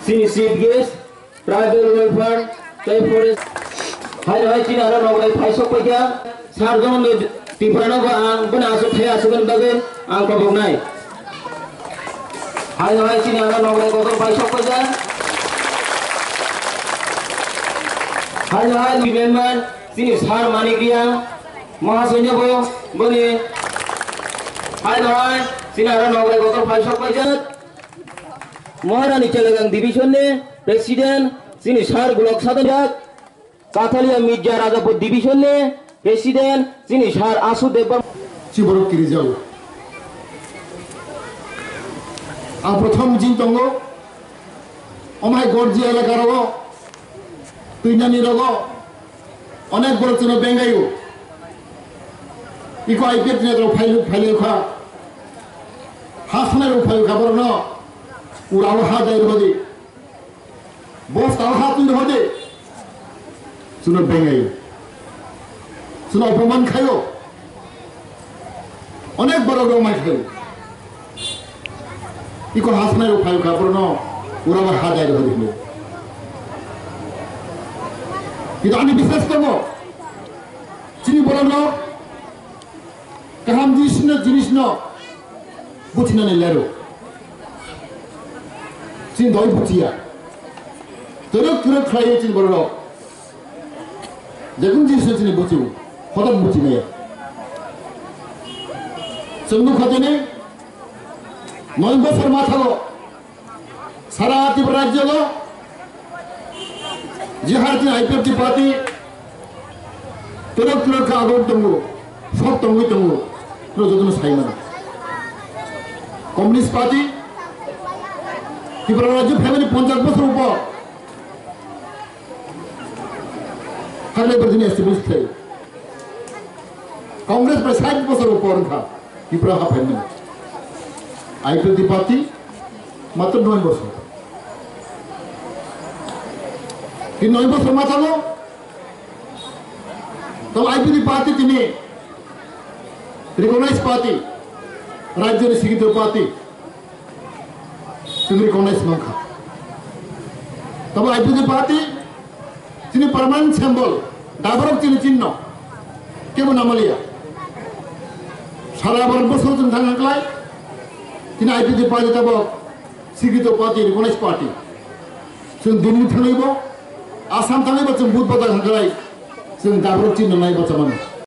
Sini chief guest, private welfare, Thai forest. Hai China ada nongrai Phiyokgwi pakai. Sarjana le Tiprasa ko ang benar asuk hai asukan bagai ang kabung nai. Hai China ada nongrai kotor Phiyokgwi pakai. Hai member sini sar manik dia mahasiswa ko boleh. Hai sini ada nongrai kotor Phiyokgwi pakai. Maharani Chalagang Division ne President sini Shar Gulok Sadanjak Kathalia Midja Rajapur Division ne President sini Shar Asu Debam Chiborok Kirijal Ang prothom jintongo Omai Gargi elakaro Tuinani rogo Onek borok chino bengayu Iko Ipft netro phailu kha Hasnero phailu kha borno Urawa hadai rohde, bos tahu hatu rohde, suno bengai, suno apman khayo, onek borok romai khayo, iko hasnai rohai kapur no, urawa hadai rohde. Kita ani bisnes kamu, cini borok no, kaham jenis no, bucina ni lero. Cin doi butia, teruk kaya cin berlo. Jagung jenis cin butiu, khotam buti ni. Semua kata ni, November Farma thalo, Sara Tiprasa lo, jihar cin Ipft party, teruk kaya agam tunggu, sok tunggu, terus jatuh sahaja. Komunis party. Tiprasa family 50 বছর উপর থাকলে বর্তমানে establish थे कांग्रेस पर 60 বছর উপর था Tiprasa family Ipft party মাত্র 9 বছর কি 9 বছর মাথালো তো Ipft party তিনি রিকগনাইজ পার্টি রাজ্যের স্বীকৃত party Sendiri konas mangka. Tapi Ipft party, sini permanent symbol, dabarok cini cinno, kemu nama liya. Salah berapa tahun tentang kelai, sini Ipft party tabok, sikito party, konas party. Sini dunia thangaibo, Assam thangaibo, sini bud batang kelai, sini dabarok cinno nai bacaman.